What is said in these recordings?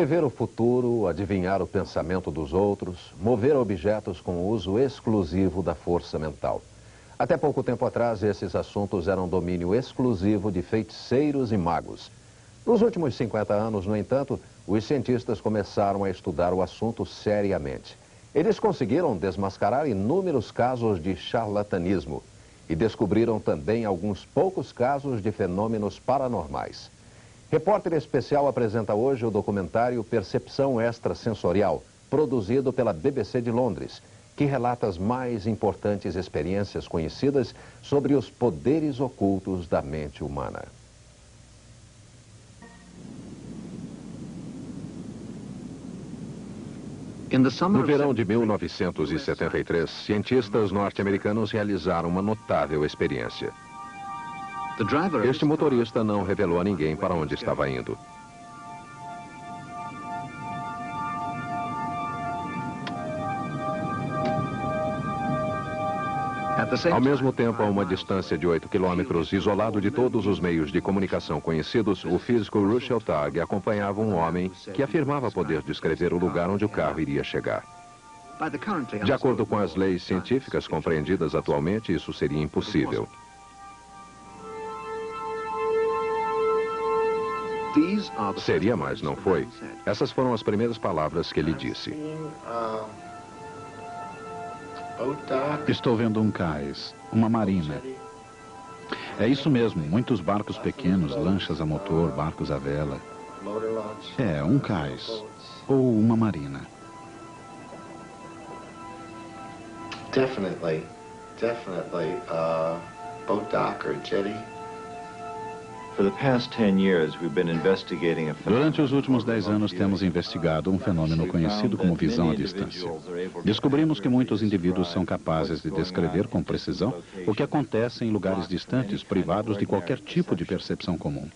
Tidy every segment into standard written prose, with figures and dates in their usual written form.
Prever o futuro, adivinhar o pensamento dos outros, mover objetos com uso exclusivo da força mental. Até pouco tempo atrás, esses assuntos eram domínio exclusivo de feiticeiros e magos. Nos últimos 50 anos, no entanto, os cientistas começaram a estudar o assunto seriamente. Eles conseguiram desmascarar inúmeros casos de charlatanismo e descobriram também alguns poucos casos de fenômenos paranormais. Repórter Especial apresenta hoje o documentário Percepção Extrasensorial, produzido pela BBC de Londres, que relata as mais importantes experiências conhecidas sobre os poderes ocultos da mente humana. No verão de 1973, cientistas norte-americanos realizaram uma notável experiência. Este motorista não revelou a ninguém para onde estava indo. Ao mesmo tempo, a uma distância de 8 quilômetros, isolado de todos os meios de comunicação conhecidos, o físico Russell Targ acompanhava um homem que afirmava poder descrever o lugar onde o carro iria chegar. De acordo com as leis científicas compreendidas atualmente, isso seria impossível. Seria, mas não foi. Essas foram as primeiras palavras que ele disse. Estou vendo um cais, uma marina. É isso mesmo, muitos barcos pequenos, lanchas a motor, barcos à vela. É, um cais, ou uma marina. Definitely boat dock or jetty. Durante os últimos 10 anos, temos investigado um fenômeno conhecido como visão à distância. Descobrimos que muitos indivíduos são capazes de descrever com precisão o que acontece em lugares distantes, privados de qualquer tipo de percepção comum.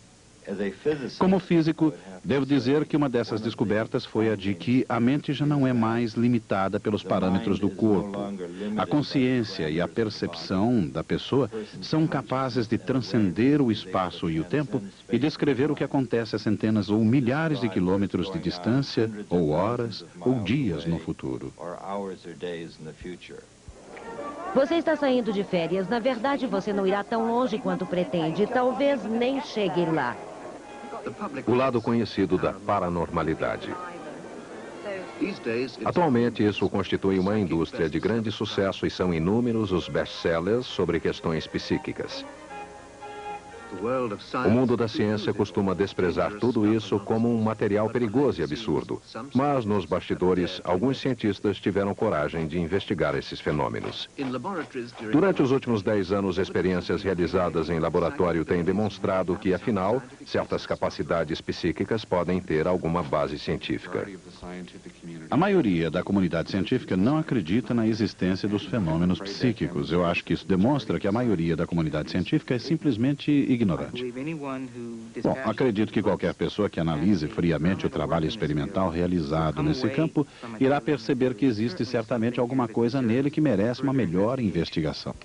Como físico, devo dizer que uma dessas descobertas foi a de que a mente já não é mais limitada pelos parâmetros do corpo. A consciência e a percepção da pessoa são capazes de transcender o espaço e o tempo e descrever o que acontece a centenas ou milhares de quilômetros de distância, ou horas, ou dias no futuro. Você está saindo de férias. Na verdade, você não irá tão longe quanto pretende. Talvez nem chegue lá. O lado conhecido da paranormalidade. Atualmente, isso constitui uma indústria de grande sucesso e são inúmeros os best-sellers sobre questões psíquicas. O mundo da ciência costuma desprezar tudo isso como um material perigoso e absurdo. Mas, nos bastidores, alguns cientistas tiveram coragem de investigar esses fenômenos. Durante os últimos 10 anos, experiências realizadas em laboratório têm demonstrado que, afinal, certas capacidades psíquicas podem ter alguma base científica. A maioria da comunidade científica não acredita na existência dos fenômenos psíquicos. Eu acho que isso demonstra que a maioria da comunidade científica é simplesmente ignorante. Bom, acredito que qualquer pessoa que analise friamente o trabalho experimental realizado nesse campo irá perceber que existe certamente alguma coisa nele que merece uma melhor investigação.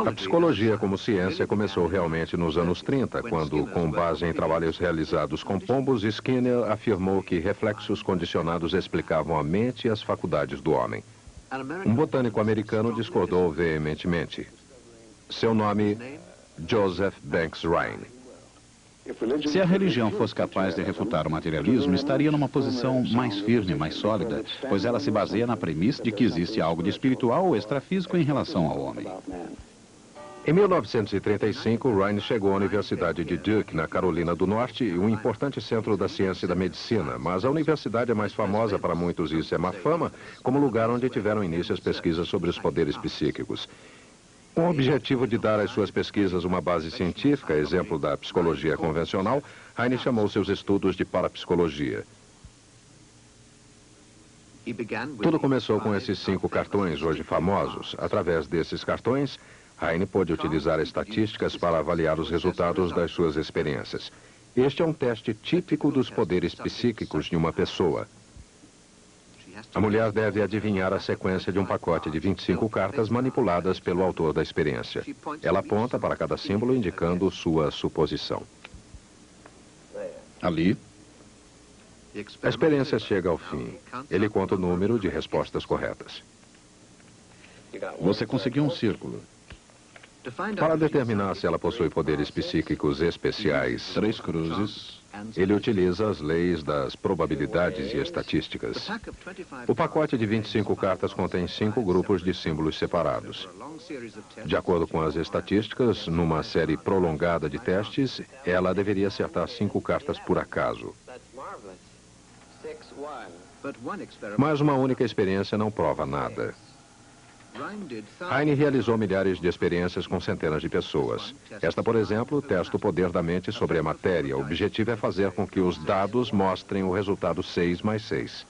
A psicologia como ciência começou realmente nos anos 30, quando, com base em trabalhos realizados com pombos, Skinner afirmou que reflexos condicionados explicavam a mente e as faculdades do homem. Um botânico americano discordou veementemente. Seu nome, Joseph Banks Rhine. Se a religião fosse capaz de refutar o materialismo, estaria numa posição mais firme, mais sólida, pois ela se baseia na premissa de que existe algo de espiritual ou extrafísico em relação ao homem. Em 1935, Rhine chegou à Universidade de Duke, na Carolina do Norte, um importante centro da ciência e da medicina, mas a universidade é mais famosa para muitos, e isso é má fama, como lugar onde tiveram início as pesquisas sobre os poderes psíquicos. Com o objetivo de dar às suas pesquisas uma base científica, exemplo da psicologia convencional, Rhine chamou seus estudos de parapsicologia. Tudo começou com esses 5 cartões, hoje famosos. Através desses cartões, Rhine pôde utilizar estatísticas para avaliar os resultados das suas experiências. Este é um teste típico dos poderes psíquicos de uma pessoa. A mulher deve adivinhar a sequência de um pacote de 25 cartas manipuladas pelo autor da experiência. Ela aponta para cada símbolo indicando sua suposição. Ali, A experiência chega ao fim. Ele conta o número de respostas corretas. você conseguiu um círculo. Para determinar se ela possui poderes psíquicos especiais, 3 cruzes. ele utiliza as leis das probabilidades e estatísticas. O pacote de 25 cartas contém 5 grupos de símbolos separados. De acordo com as estatísticas, numa série prolongada de testes, ela deveria acertar 5 cartas por acaso. Mas uma única experiência não prova nada. Heine realizou milhares de experiências com centenas de pessoas. Esta, por exemplo, testa o poder da mente sobre a matéria. O objetivo é fazer com que os dados mostrem o resultado 6 mais 6.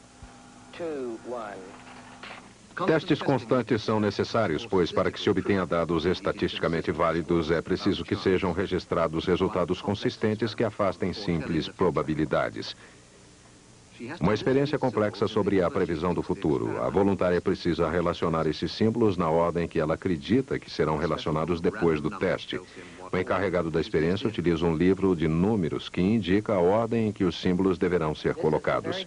Testes constantes são necessários, pois para que se obtenha dados estatisticamente válidos, é preciso que sejam registrados resultados consistentes que afastem simples probabilidades. Uma experiência complexa sobre a previsão do futuro. A voluntária precisa relacionar esses símbolos na ordem que ela acredita que serão relacionados depois do teste. O encarregado da experiência utiliza um livro de números que indica a ordem em que os símbolos deverão ser colocados.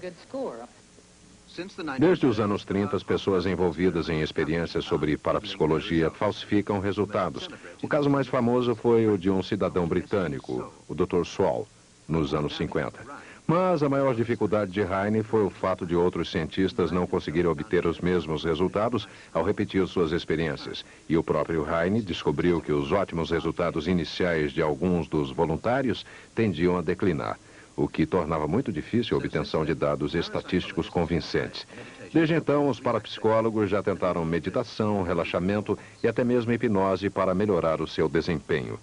Desde os anos 30, as pessoas envolvidas em experiências sobre parapsicologia falsificam resultados. O caso mais famoso foi o de um cidadão britânico, o Dr. Swall, nos anos 50. Mas a maior dificuldade de Heine foi o fato de outros cientistas não conseguirem obter os mesmos resultados ao repetir suas experiências. E o próprio Heine descobriu que os ótimos resultados iniciais de alguns dos voluntários tendiam a declinar, o que tornava muito difícil a obtenção de dados estatísticos convincentes. Desde então, os parapsicólogos já tentaram meditação, relaxamento e até mesmo hipnose para melhorar o seu desempenho.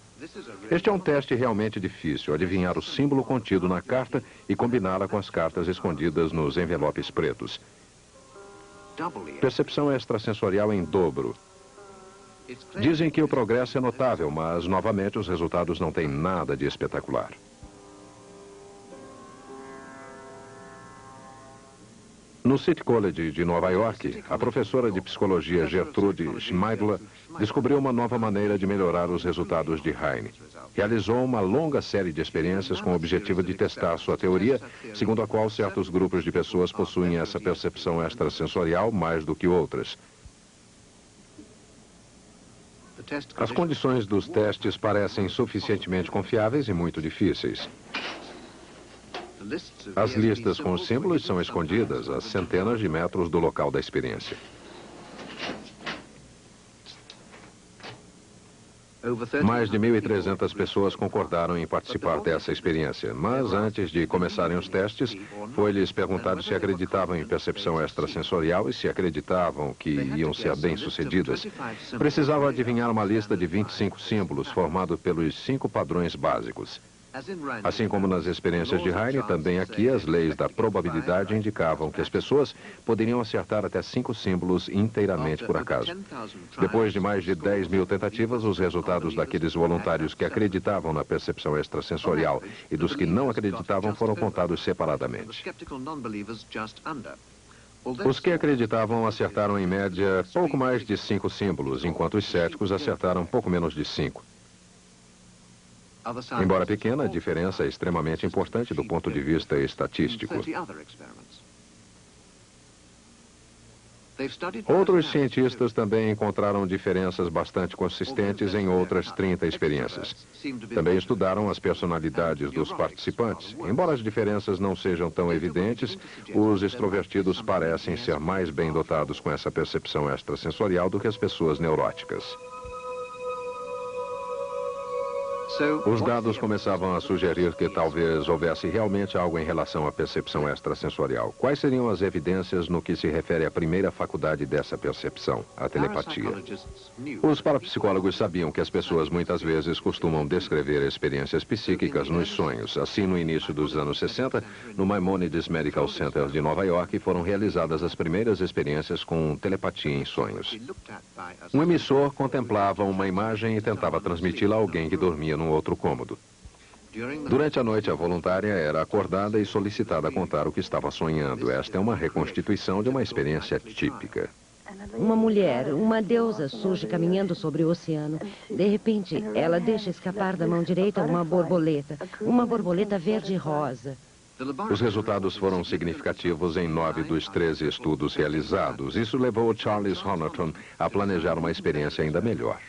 Este é um teste realmente difícil, adivinhar o símbolo contido na carta e combiná-la com as cartas escondidas nos envelopes pretos. Percepção extrasensorial em dobro. Dizem que o progresso é notável, mas, novamente, os resultados não têm nada de espetacular. No City College de Nova York, a professora de psicologia Gertrude Schmeidler descobriu uma nova maneira de melhorar os resultados de Heine. Realizou uma longa série de experiências com o objetivo de testar sua teoria, segundo a qual certos grupos de pessoas possuem essa percepção extrasensorial mais do que outras. As condições dos testes parecem suficientemente confiáveis e muito difíceis. As listas com os símbolos são escondidas a centenas de metros do local da experiência. Mais de 1.300 pessoas concordaram em participar dessa experiência, mas antes de começarem os testes, foi-lhes perguntado se acreditavam em percepção extrasensorial e se acreditavam que iam ser bem-sucedidas. Precisavam adivinhar uma lista de 25 símbolos, formado pelos 5 padrões básicos. Assim como nas experiências de Heine, também aqui as leis da probabilidade indicavam que as pessoas poderiam acertar até 5 símbolos inteiramente por acaso. Depois de mais de 10 mil tentativas, os resultados daqueles voluntários que acreditavam na percepção extrasensorial e dos que não acreditavam foram contados separadamente. Os que acreditavam acertaram em média pouco mais de 5 símbolos, enquanto os céticos acertaram pouco menos de 5. Embora pequena, a diferença é extremamente importante do ponto de vista estatístico. Outros cientistas também encontraram diferenças bastante consistentes em outras 30 experiências. Também estudaram as personalidades dos participantes. Embora as diferenças não sejam tão evidentes, os extrovertidos parecem ser mais bem dotados com essa percepção extrasensorial do que as pessoas neuróticas. Os dados começavam a sugerir que talvez houvesse realmente algo em relação à percepção extrasensorial. Quais seriam as evidências no que se refere à primeira faculdade dessa percepção, a telepatia? Os parapsicólogos sabiam que as pessoas muitas vezes costumam descrever experiências psíquicas nos sonhos. Assim, no início dos anos 60, no Maimonides Medical Center de Nova York, foram realizadas as primeiras experiências com telepatia em sonhos. Um emissor contemplava uma imagem e tentava transmiti-la a alguém que dormia num outro cômodo. Durante a noite, a voluntária era acordada e solicitada a contar o que estava sonhando. Esta é uma reconstituição de uma experiência típica. Uma mulher, uma deusa, surge caminhando sobre o oceano. De repente, ela deixa escapar da mão direita uma borboleta verde-rosa. Os resultados foram significativos em 9 dos 13 estudos realizados. Isso levou Charles Honorton a planejar uma experiência ainda melhor.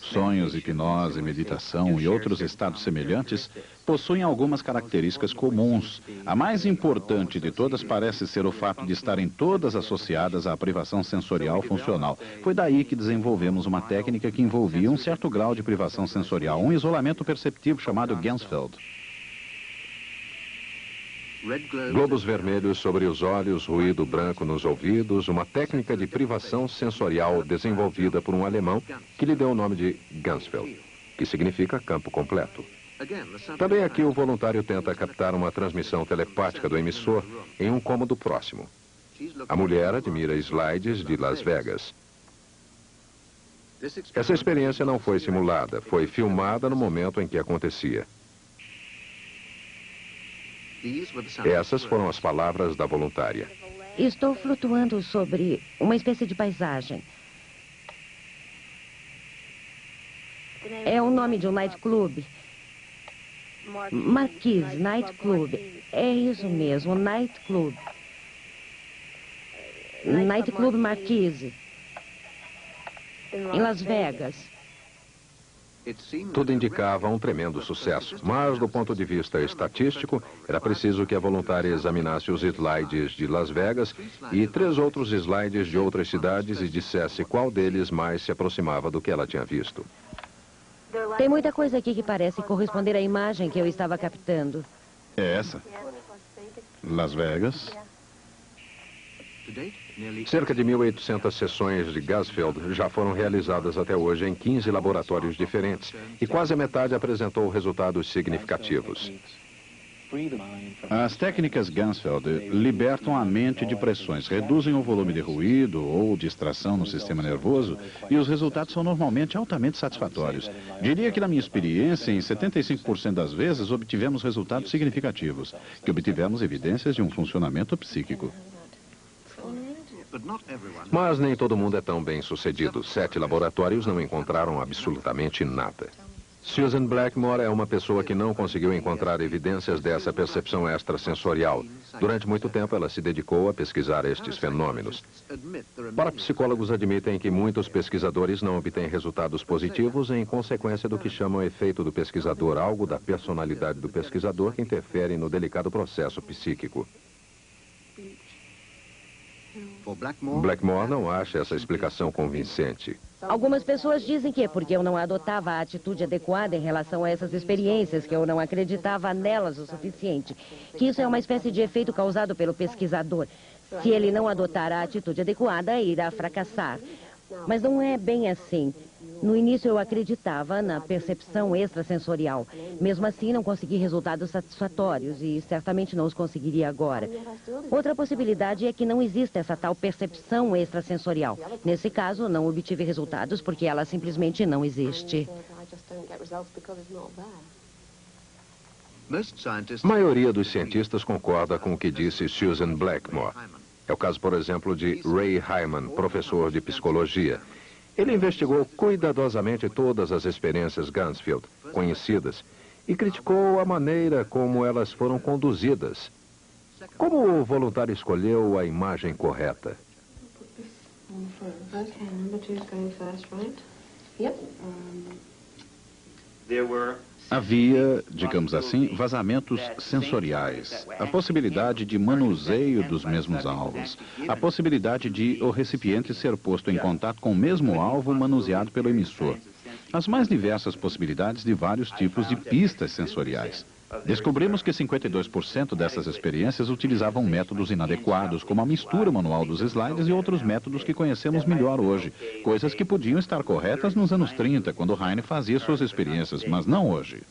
Sonhos, hipnose, meditação e outros estados semelhantes possuem algumas características comuns. A mais importante de todas parece ser o fato de estarem todas associadas à privação sensorial funcional. Foi daí que desenvolvemos uma técnica que envolvia um certo grau de privação sensorial, um isolamento perceptivo chamado Ganzfeld. Globos vermelhos sobre os olhos, ruído branco nos ouvidos, uma técnica de privação sensorial desenvolvida por um alemão que lhe deu o nome de Ganzfeld, que significa campo completo. Também aqui o voluntário tenta captar uma transmissão telepática do emissor em um cômodo próximo. A mulher admira slides de Las Vegas. Essa experiência não foi simulada, foi filmada no momento em que acontecia. Essas foram as palavras da voluntária. Estou flutuando sobre uma espécie de paisagem. É o nome de um nightclub. Marquise Nightclub. É isso mesmo, nightclub. Nightclub Marquise. Em Las Vegas. Tudo indicava um tremendo sucesso, mas do ponto de vista estatístico, era preciso que a voluntária examinasse os slides de Las Vegas e 3 outros slides de outras cidades e dissesse qual deles mais se aproximava do que ela tinha visto. Tem muita coisa aqui que parece corresponder à imagem que eu estava captando. É essa. Las Vegas. Cerca de 1.800 sessões de Ganzfeld já foram realizadas até hoje em 15 laboratórios diferentes e quase a metade apresentou resultados significativos. As técnicas Ganzfeld libertam a mente de pressões, reduzem o volume de ruído ou distração no sistema nervoso e os resultados são normalmente altamente satisfatórios. Diria que na minha experiência, em 75% das vezes, obtivemos resultados significativos, que obtivemos evidências de um funcionamento psíquico. Mas nem todo mundo é tão bem sucedido. 7 laboratórios não encontraram absolutamente nada. Susan Blackmore é uma pessoa que não conseguiu encontrar evidências dessa percepção extrasensorial. Durante muito tempo, ela se dedicou a pesquisar estes fenômenos. Parapsicólogos admitem que muitos pesquisadores não obtêm resultados positivos em consequência do que chamam efeito do pesquisador, algo da personalidade do pesquisador que interfere no delicado processo psíquico. Blackmore não acha essa explicação convincente. Algumas pessoas dizem que porque eu não adotava a atitude adequada em relação a essas experiências, que eu não acreditava nelas o suficiente, que isso é uma espécie de efeito causado pelo pesquisador. Se ele não adotar a atitude adequada, irá fracassar. Mas não é bem assim. No início eu acreditava na percepção extrasensorial. Mesmo assim, não consegui resultados satisfatórios e certamente não os conseguiria agora. Outra possibilidade é que não exista essa tal percepção extrasensorial. Nesse caso, não obtive resultados porque ela simplesmente não existe. A maioria dos cientistas concorda com o que disse Susan Blackmore. É o caso, por exemplo, de Ray Hyman, professor de psicologia. Ele investigou cuidadosamente todas as experiências Ganzfeld conhecidas e criticou a maneira como elas foram conduzidas. Como o voluntário escolheu a imagem correta? Havia, digamos assim, vazamentos sensoriais, a possibilidade de manuseio dos mesmos alvos, a possibilidade de o recipiente ser posto em contato com o mesmo alvo manuseado pelo emissor, as mais diversas possibilidades de vários tipos de pistas sensoriais. Descobrimos que 52% dessas experiências utilizavam métodos inadequados, como a mistura manual dos slides e outros métodos que conhecemos melhor hoje, coisas que podiam estar corretas nos anos 30, quando Heine fazia suas experiências, mas não hoje.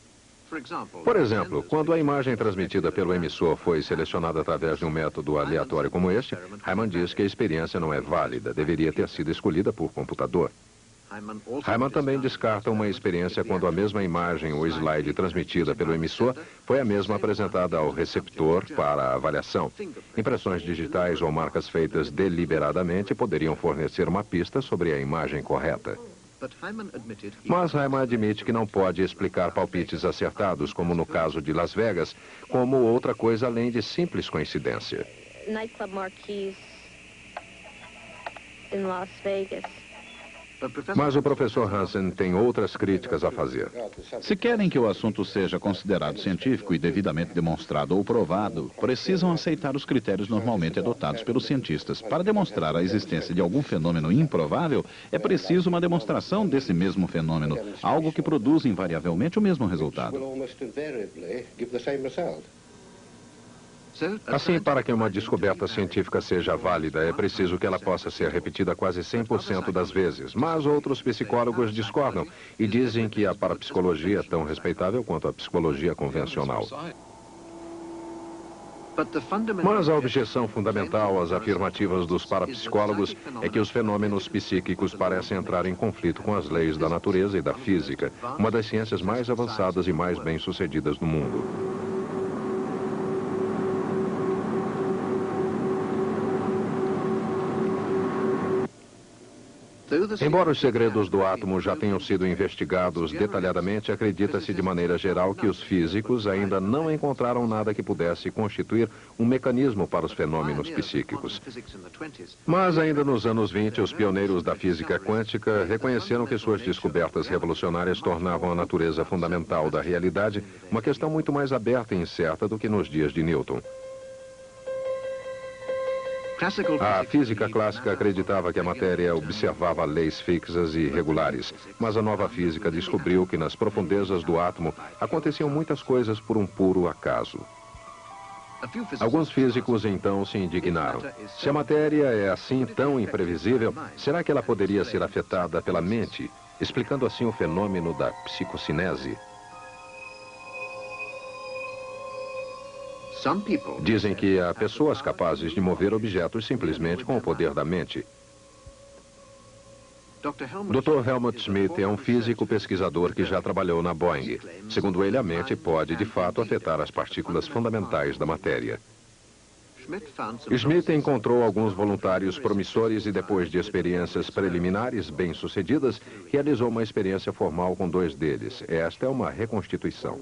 Por exemplo, quando a imagem transmitida pelo emissor foi selecionada através de um método aleatório como este, Hyman diz que a experiência não é válida, deveria ter sido escolhida por computador. Hyman também descarta uma experiência quando a mesma imagem ou slide transmitida pelo emissor foi a mesma apresentada ao receptor para avaliação. Impressões digitais ou marcas feitas deliberadamente poderiam fornecer uma pista sobre a imagem correta. Mas Hyman admite que não pode explicar palpites acertados, como no caso de Las Vegas, como outra coisa além de simples coincidência. Nightclub marquees in Las Vegas. Mas o professor Hansen tem outras críticas a fazer. Se querem que o assunto seja considerado científico e devidamente demonstrado ou provado, precisam aceitar os critérios normalmente adotados pelos cientistas. Para demonstrar a existência de algum fenômeno improvável, é preciso uma demonstração desse mesmo fenômeno, algo que produz invariavelmente o mesmo resultado. Assim, para que uma descoberta científica seja válida, é preciso que ela possa ser repetida quase 100% das vezes. Mas outros psicólogos discordam e dizem que a parapsicologia é tão respeitável quanto a psicologia convencional. Mas a objeção fundamental às afirmativas dos parapsicólogos é que os fenômenos psíquicos parecem entrar em conflito com as leis da natureza e da física, uma das ciências mais avançadas e mais bem-sucedidas do mundo. Embora os segredos do átomo já tenham sido investigados detalhadamente, acredita-se de maneira geral que os físicos ainda não encontraram nada que pudesse constituir um mecanismo para os fenômenos psíquicos. Mas ainda nos anos 20, os pioneiros da física quântica reconheceram que suas descobertas revolucionárias tornavam a natureza fundamental da realidade uma questão muito mais aberta e incerta do que nos dias de Newton. A física clássica acreditava que a matéria observava leis fixas e regulares, mas a nova física descobriu que nas profundezas do átomo aconteciam muitas coisas por um puro acaso. Alguns físicos então se indignaram. Se a matéria é assim tão imprevisível, será que ela poderia ser afetada pela mente, explicando assim o fenômeno da psicocinese? Dizem que há pessoas capazes de mover objetos simplesmente com o poder da mente. Dr. Helmut Schmidt é um físico pesquisador que já trabalhou na Boeing. Segundo ele, a mente pode, de fato, afetar as partículas fundamentais da matéria. Schmidt encontrou alguns voluntários promissores e, depois de experiências preliminares bem-sucedidas, realizou uma experiência formal com 2 deles. Esta é uma reconstituição.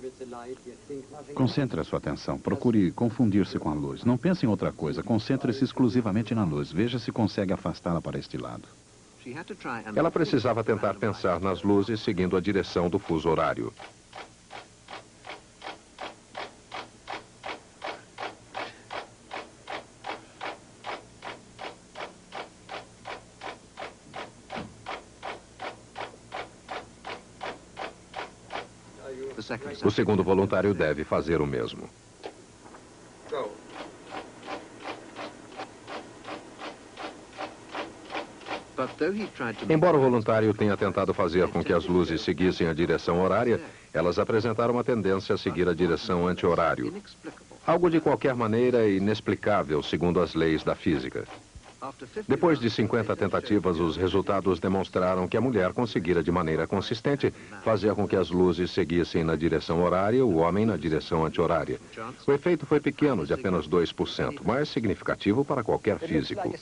Concentre a sua atenção. Procure confundir-se com a luz. Não pense em outra coisa. Concentre-se exclusivamente na luz. Veja se consegue afastá-la para este lado. Ela precisava tentar pensar nas luzes seguindo a direção do fuso horário. O segundo voluntário deve fazer o mesmo. Embora o voluntário tenha tentado fazer com que as luzes seguissem a direção horária, elas apresentaram uma tendência a seguir a direção anti-horário. Algo de qualquer maneira inexplicável, segundo as leis da física. Depois de 50 tentativas, os resultados demonstraram que a mulher conseguira de maneira consistente fazer com que as luzes seguissem na direção horária, o homem na direção anti-horária. O efeito foi pequeno, de apenas 2%, mas significativo para qualquer físico.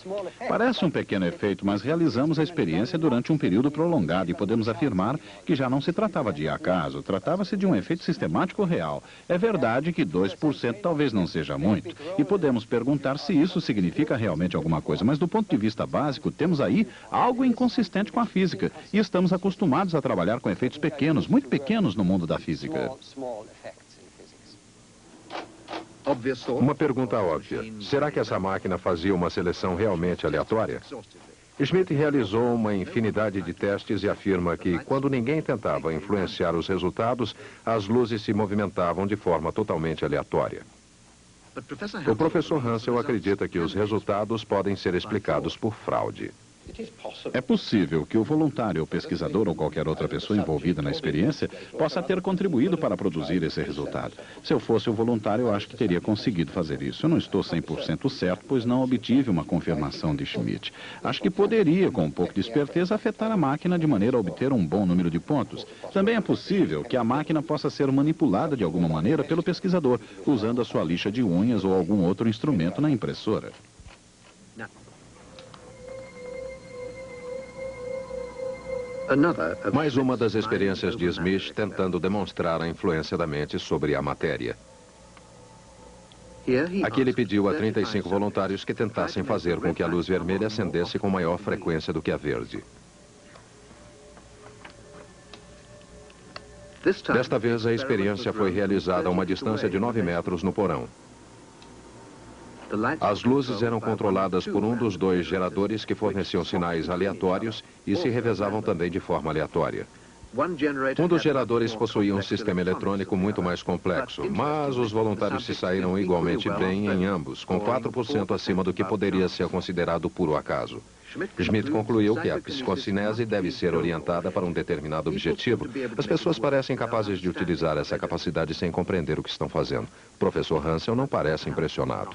Parece um pequeno efeito, mas realizamos a experiência durante um período prolongado e podemos afirmar que já não se tratava de acaso, tratava-se de um efeito sistemático real. É verdade que 2% talvez não seja muito, e podemos perguntar se isso significa realmente alguma coisa. Mas do ponto de vista básico, temos aí algo inconsistente com a física. E estamos acostumados a trabalhar com efeitos pequenos, muito pequenos no mundo da física. Uma pergunta óbvia. Será que essa máquina fazia uma seleção realmente aleatória? Schmidt realizou uma infinidade de testes e afirma que, quando ninguém tentava influenciar os resultados, as luzes se movimentavam de forma totalmente aleatória. O professor Hansel acredita que os resultados podem ser explicados por fraude. É possível que o voluntário, o pesquisador ou qualquer outra pessoa envolvida na experiência possa ter contribuído para produzir esse resultado. Se eu fosse o voluntário, eu acho que teria conseguido fazer isso. Eu não estou 100% certo, pois não obtive uma confirmação de Schmidt. Acho que poderia, com um pouco de esperteza, afetar a máquina de maneira a obter um bom número de pontos. Também é possível que a máquina possa ser manipulada de alguma maneira pelo pesquisador, usando a sua lixa de unhas ou algum outro instrumento na impressora. Mais uma das experiências de Smith tentando demonstrar a influência da mente sobre a matéria. Aqui ele pediu a 35 voluntários que tentassem fazer com que a luz vermelha acendesse com maior frequência do que a verde. Desta vez, a experiência foi realizada a uma distância de 9 metros no porão. As luzes eram controladas por um dos dois geradores que forneciam sinais aleatórios e se revezavam também de forma aleatória. Um dos geradores possuía um sistema eletrônico muito mais complexo, mas os voluntários se saíram igualmente bem em ambos, com 4% acima do que poderia ser considerado puro acaso. Schmidt concluiu que a psicocinese deve ser orientada para um determinado objetivo. As pessoas parecem capazes de utilizar essa capacidade sem compreender o que estão fazendo. O professor Hansel não parece impressionado.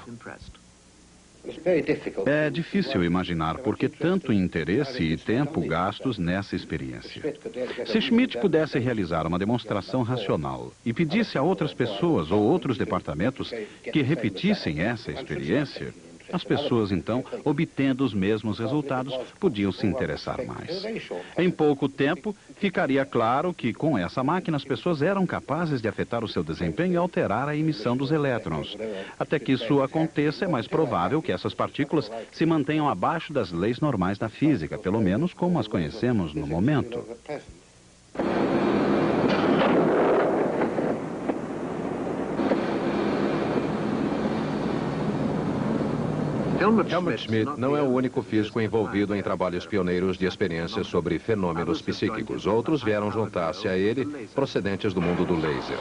É difícil imaginar por que tanto interesse e tempo gastos nessa experiência. Se Schmidt pudesse realizar uma demonstração racional e pedisse a outras pessoas ou outros departamentos que repetissem essa experiência, as pessoas, então, obtendo os mesmos resultados, podiam se interessar mais. Em pouco tempo, ficaria claro que, com essa máquina, as pessoas eram capazes de afetar o seu desempenho e alterar a emissão dos elétrons. Até que isso aconteça, é mais provável que essas partículas se mantenham abaixo das leis normais da física, pelo menos como as conhecemos no momento. Helmut Schmidt não é o único físico envolvido em trabalhos pioneiros de experiências sobre fenômenos psíquicos. Outros vieram juntar-se a ele, procedentes do mundo do laser.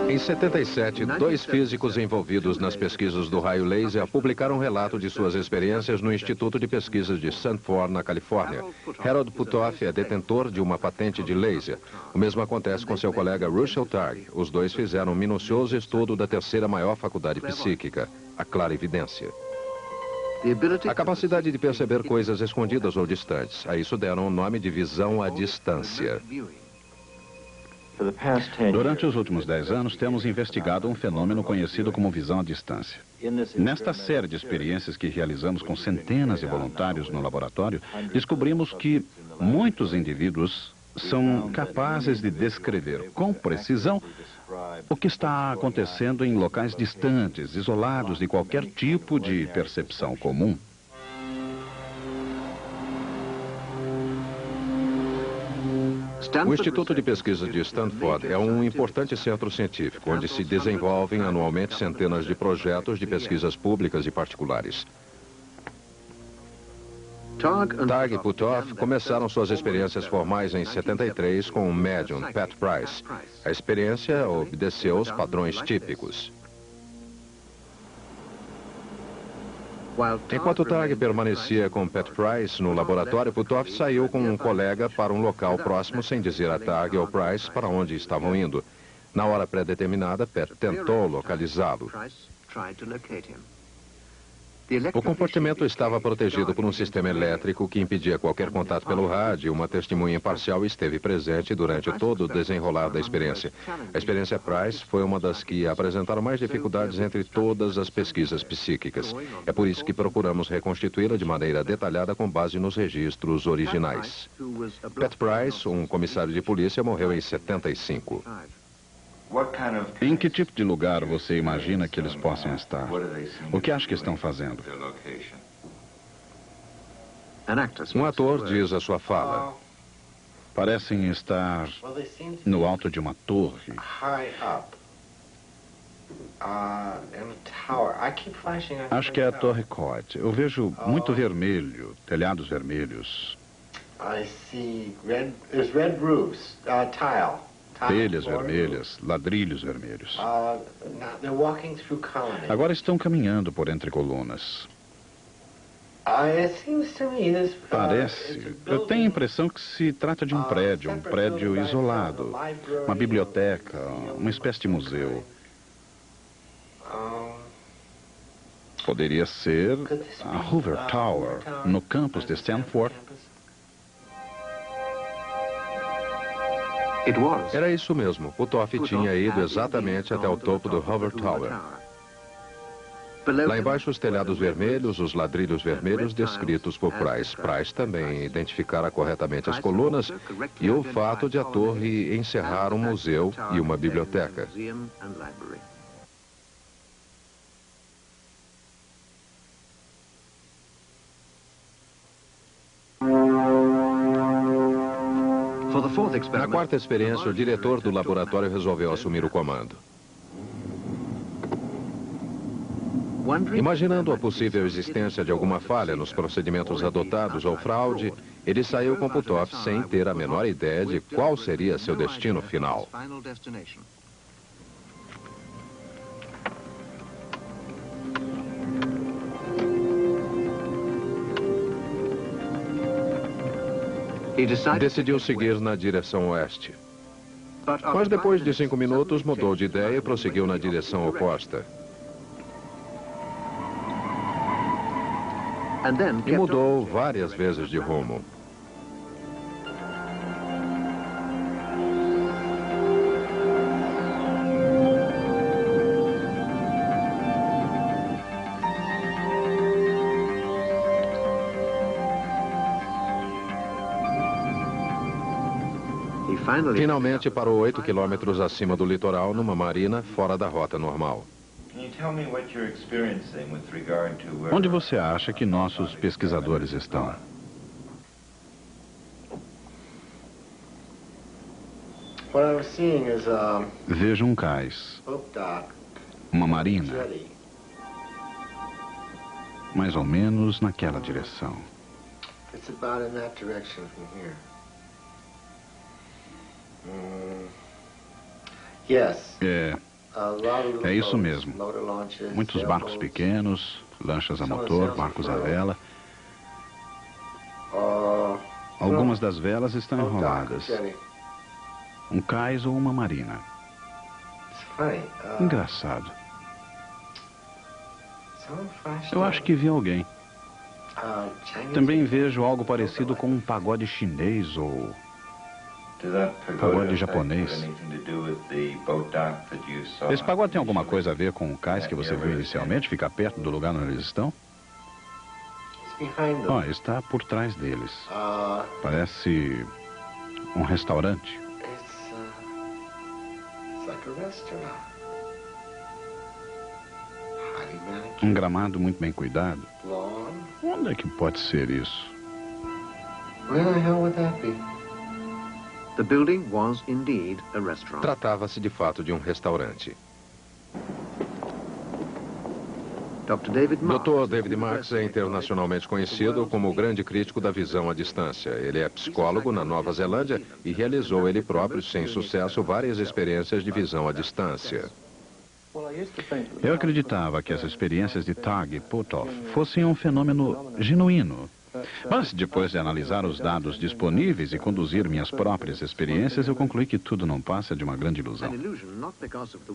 Em 77, dois físicos envolvidos nas pesquisas do raio laser publicaram um relato de suas experiências no Instituto de Pesquisas de Sanford, na Califórnia. Harold Puthoff é detentor de uma patente de laser. O mesmo acontece com seu colega Russell Targ. Os dois fizeram um minucioso estudo da terceira maior faculdade psíquica, a clarividência. A capacidade de perceber coisas escondidas ou distantes. A isso deram o nome de visão à distância. Durante os últimos 10 anos, temos investigado um fenômeno conhecido como visão à distância. Nesta série de experiências que realizamos com centenas de voluntários no laboratório, descobrimos que muitos indivíduos são capazes de descrever com precisão o que está acontecendo em locais distantes, isolados de qualquer tipo de percepção comum. O Instituto de Pesquisa de Stanford é um importante centro científico, onde se desenvolvem anualmente centenas de projetos de pesquisas públicas e particulares. Targ e Puthoff começaram suas experiências formais em 73 com o médium Pat Price. A experiência obedeceu os padrões típicos. Enquanto Targ permanecia com Pat Price no laboratório, Puthoff saiu com um colega para um local próximo sem dizer a Targ ou Price para onde estavam indo. Na hora pré-determinada, Pat tentou localizá-lo. O compartimento estava protegido por um sistema elétrico que impedia qualquer contato pelo rádio. Uma testemunha imparcial esteve presente durante todo o desenrolar da experiência. A experiência Price foi uma das que apresentaram mais dificuldades entre todas as pesquisas psíquicas. É por isso que procuramos reconstituí-la de maneira detalhada com base nos registros originais. Pat Price, um comissário de polícia, morreu em 75. Em que tipo de lugar você imagina que eles possam estar? O que acha que estão fazendo? Um ator diz a sua fala. Parecem estar no alto de uma torre. Acho que é a Torre Coit. Eu vejo muito vermelho, telhados vermelhos. I see there's red roofs, tile. telhas vermelhas, ladrilhos vermelhos. Agora estão caminhando por entre colunas. Parece. Eu tenho a impressão que se trata de um prédio isolado. Uma biblioteca, uma espécie de museu. Poderia ser a Hoover Tower, no campus de Stanford. Era isso mesmo. Puthoff tinha ido exatamente até o topo do Hoover Tower. Lá embaixo, os telhados vermelhos, os ladrilhos vermelhos descritos por Price. Price também identificara corretamente as colunas e o fato de a torre encerrar um museu e uma biblioteca. Na quarta experiência, o diretor do laboratório resolveu assumir o comando. Imaginando a possível existência de alguma falha nos procedimentos adotados ou fraude, ele saiu com Puthoff sem ter a menor ideia de qual seria seu destino final. Decidiu seguir na direção oeste. Mas depois de 5 minutos mudou de ideia e prosseguiu na direção oposta. E mudou várias vezes de rumo. Finalmente parou 8 quilômetros acima do litoral, numa marina fora da rota normal. Onde você acha que nossos pesquisadores estão? Vejo um cais, uma marina, mais ou menos naquela direção. É isso mesmo. Muitos barcos pequenos, lanchas a motor, barcos a vela. Algumas das velas estão enroladas. Um cais ou uma marina. Engraçado. Eu acho que vi alguém. Também vejo algo parecido com um pagode chinês ou pagode japonês. Esse pagode tem alguma coisa a ver com o cais que você viu inicialmente? Fica perto do lugar onde eles estão? Está por trás deles. Parece um restaurante. Um gramado muito bem cuidado. Onde é que pode ser isso? Tratava-se de fato de um restaurante. Dr. David Marks é internacionalmente conhecido como o grande crítico da visão à distância. Ele é psicólogo na Nova Zelândia e realizou ele próprio, sem sucesso, várias experiências de visão à distância. Eu acreditava que as experiências de Tag e Puthoff fossem um fenômeno genuíno. Mas, depois de analisar os dados disponíveis e conduzir minhas próprias experiências, eu concluí que tudo não passa de uma grande ilusão.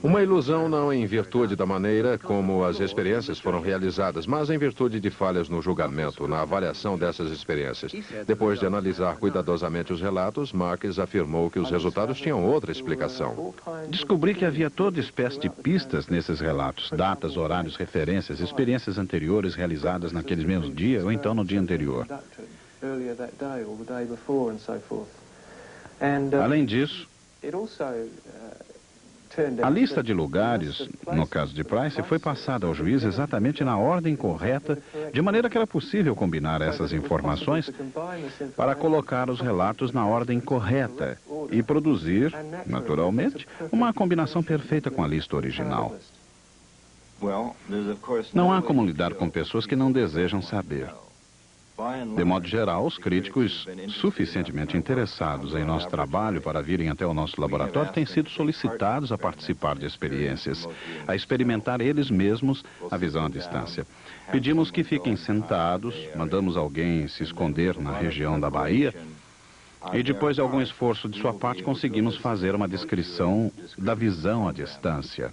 Uma ilusão não em virtude da maneira como as experiências foram realizadas, mas em virtude de falhas no julgamento, na avaliação dessas experiências. Depois de analisar cuidadosamente os relatos, Marks afirmou que os resultados tinham outra explicação. Descobri que havia toda espécie de pistas nesses relatos, datas, horários, referências, experiências anteriores realizadas naquele mesmo dia ou então no dia anterior. Além disso, a lista de lugares, no caso de Price, foi passada ao juiz exatamente na ordem correta, de maneira que era possível combinar essas informações para colocar os relatos na ordem correta e produzir, naturalmente, uma combinação perfeita com a lista original. Não há como lidar com pessoas que não desejam saber. De modo geral, os críticos suficientemente interessados em nosso trabalho para virem até o nosso laboratório têm sido solicitados a participar de experiências, a experimentar eles mesmos a visão à distância. Pedimos que fiquem sentados, mandamos alguém se esconder na região da Bahia e depois de algum esforço de sua parte conseguimos fazer uma descrição da visão à distância.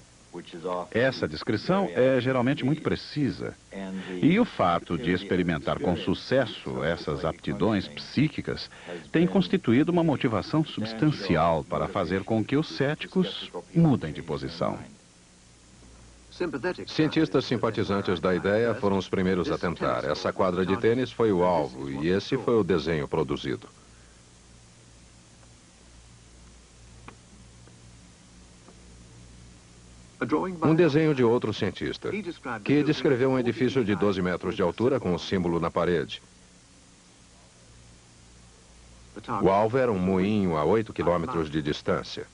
Essa descrição é geralmente muito precisa. E o fato de experimentar com sucesso essas aptidões psíquicas tem constituído uma motivação substancial para fazer com que os céticos mudem de posição. Cientistas simpatizantes da ideia foram os primeiros a tentar. Essa quadra de tênis foi o alvo e esse foi o desenho produzido. Um desenho de outro cientista, que descreveu um edifício de 12 metros de altura com um símbolo na parede. O alvo era um moinho a 8 quilômetros de distância.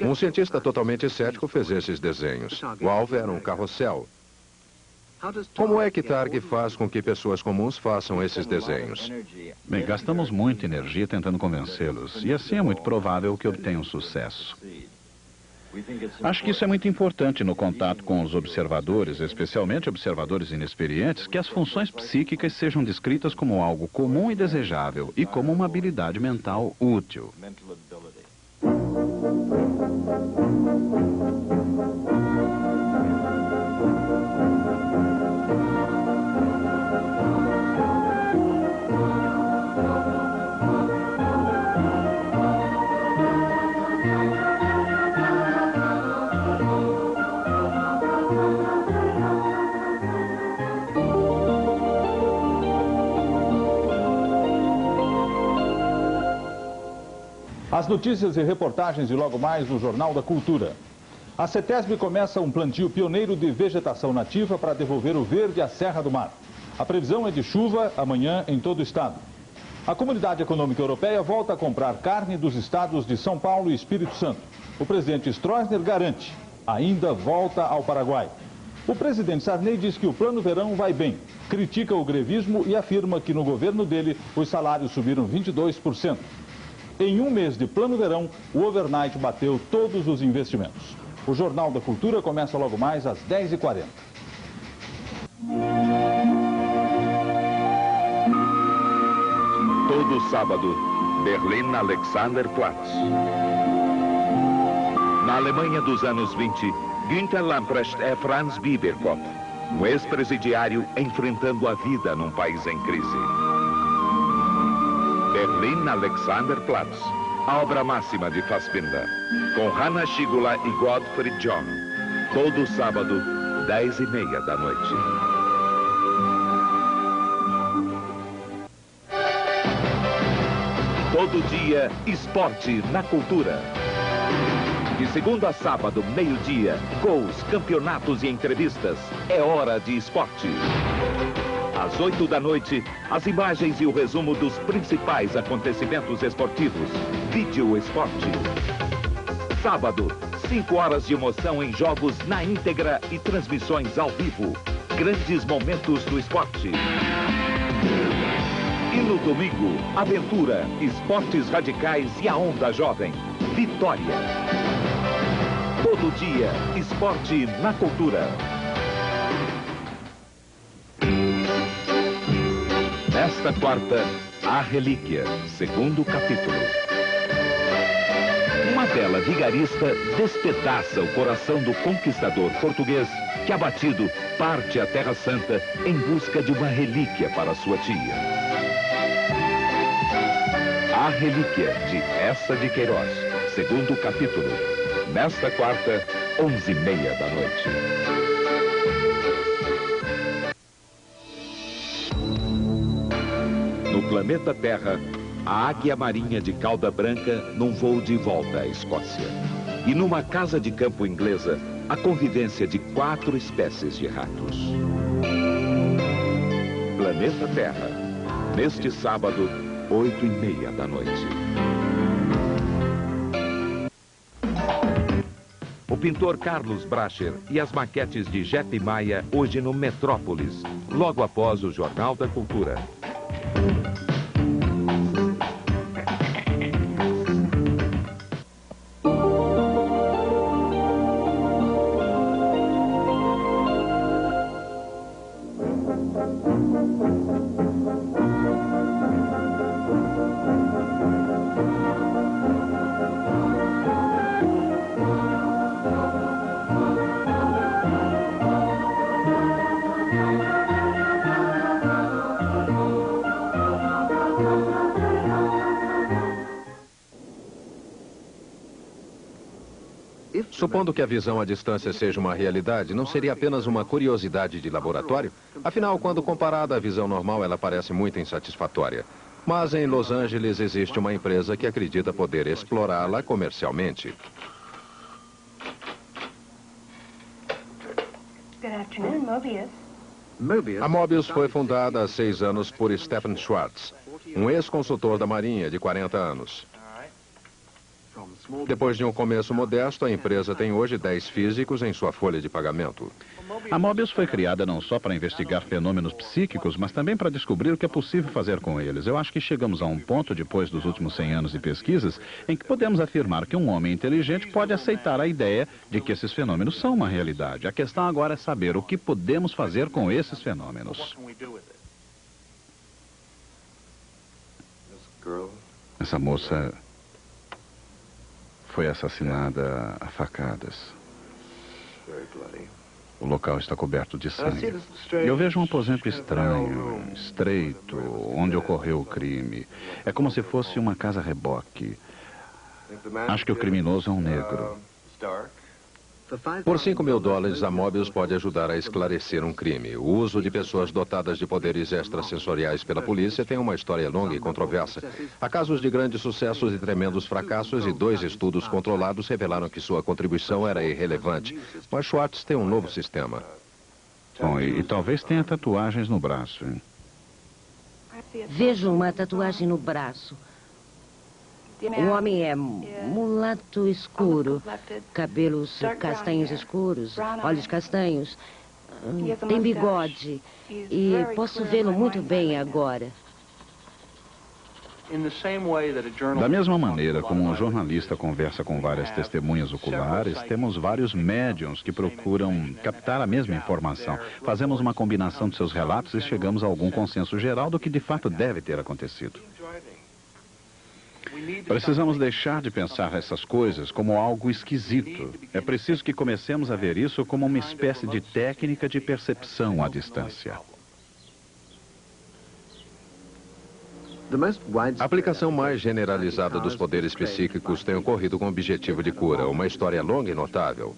Um cientista totalmente cético fez esses desenhos. O alvo era um carrossel. Como é que Targ faz com que pessoas comuns façam esses desenhos? Bem, gastamos muita energia tentando convencê-los, e assim é muito provável que obtenham sucesso. Acho que isso é muito importante no contato com os observadores, especialmente observadores inexperientes, que as funções psíquicas sejam descritas como algo comum e desejável e como uma habilidade mental útil. As notícias e reportagens de logo mais no Jornal da Cultura. A CETESB começa um plantio pioneiro de vegetação nativa para devolver o verde à Serra do Mar. A previsão é de chuva amanhã em todo o estado. A Comunidade Econômica Europeia volta a comprar carne dos estados de São Paulo e Espírito Santo. O presidente Stroessner garante, ainda volta ao Paraguai. O presidente Sarney diz que o Plano Verão vai bem, critica o grevismo e afirma que no governo dele os salários subiram 22%. Em um mês de Plano Verão, o overnight bateu todos os investimentos. O Jornal da Cultura começa logo mais às 10h40. Todo sábado, Berlim Alexanderplatz. Na Alemanha dos anos 20, Günter Lamprecht é Franz Bieberkopf, um ex-presidiário enfrentando a vida num país em crise. Berlim Alexanderplatz, a obra máxima de Fassbinder, com Hanna Schigula e Gottfried John. Todo sábado, 10h30 da noite. Todo dia, esporte na cultura. De segunda a sábado, meio-dia, gols, campeonatos e entrevistas. É hora de esporte. Às 8 da noite, as imagens e o resumo dos principais acontecimentos esportivos. Vídeo Esporte. Sábado, 5 horas de emoção em jogos na íntegra e transmissões ao vivo. Grandes momentos do esporte. E no domingo, aventura, esportes radicais e a onda jovem. Vitória. Todo dia, esporte na cultura. Nesta quarta, A Relíquia, segundo capítulo. Uma bela vigarista despedaça o coração do conquistador português que, abatido, parte à Terra Santa em busca de uma relíquia para sua tia. A Relíquia, de Essa de Queiroz, segundo capítulo. Nesta quarta, 11h30 da noite. No planeta Terra, a águia marinha de cauda branca num voo de volta à Escócia. E numa casa de campo inglesa, a convivência de 4 espécies de ratos. Planeta Terra, neste sábado, 8h30 da noite. O pintor Carlos Bracher e as maquetes de Jeppe Maia, hoje no Metrópolis. logo após o Jornal da Cultura. Supondo que a visão à distância seja uma realidade, não seria apenas uma curiosidade de laboratório? Afinal, quando comparada à visão normal, ela parece muito insatisfatória. Mas em Los Angeles existe uma empresa que acredita poder explorá-la comercialmente. A Mobius foi fundada há 6 anos por Stephen Schwartz, um ex-consultor da Marinha de 40 anos. Depois de um começo modesto, a empresa tem hoje 10 físicos em sua folha de pagamento. A Mobius foi criada não só para investigar fenômenos psíquicos, mas também para descobrir o que é possível fazer com eles. Eu acho que chegamos a um ponto, depois dos últimos 100 anos de pesquisas, em que podemos afirmar que um homem inteligente pode aceitar a ideia de que esses fenômenos são uma realidade. A questão agora é saber o que podemos fazer com esses fenômenos. Essa moça foi assassinada a facadas. O local está coberto de sangue. Eu vejo um aposento estranho, estreito, onde ocorreu o crime. É como se fosse uma casa reboque. Acho que o criminoso é um negro. Por $5.000, a Mobius pode ajudar a esclarecer um crime. O uso de pessoas dotadas de poderes extrasensoriais pela polícia tem uma história longa e controversa. Há casos de grandes sucessos e tremendos fracassos, e 2 estudos controlados revelaram que sua contribuição era irrelevante. Mas Schwartz tem um novo sistema. Bom, e talvez tenha tatuagens no braço, hein? Vejo uma tatuagem no braço. O homem é mulato escuro, cabelos castanhos escuros, olhos castanhos, tem bigode e posso vê-lo muito bem agora. Da mesma maneira como um jornalista conversa com várias testemunhas oculares, temos vários médiums que procuram captar a mesma informação. Fazemos uma combinação de seus relatos e chegamos a algum consenso geral do que de fato deve ter acontecido. Precisamos deixar de pensar essas coisas como algo esquisito. É preciso que comecemos a ver isso como uma espécie de técnica de percepção à distância. A aplicação mais generalizada dos poderes psíquicos tem ocorrido com o objetivo de cura, uma história longa e notável.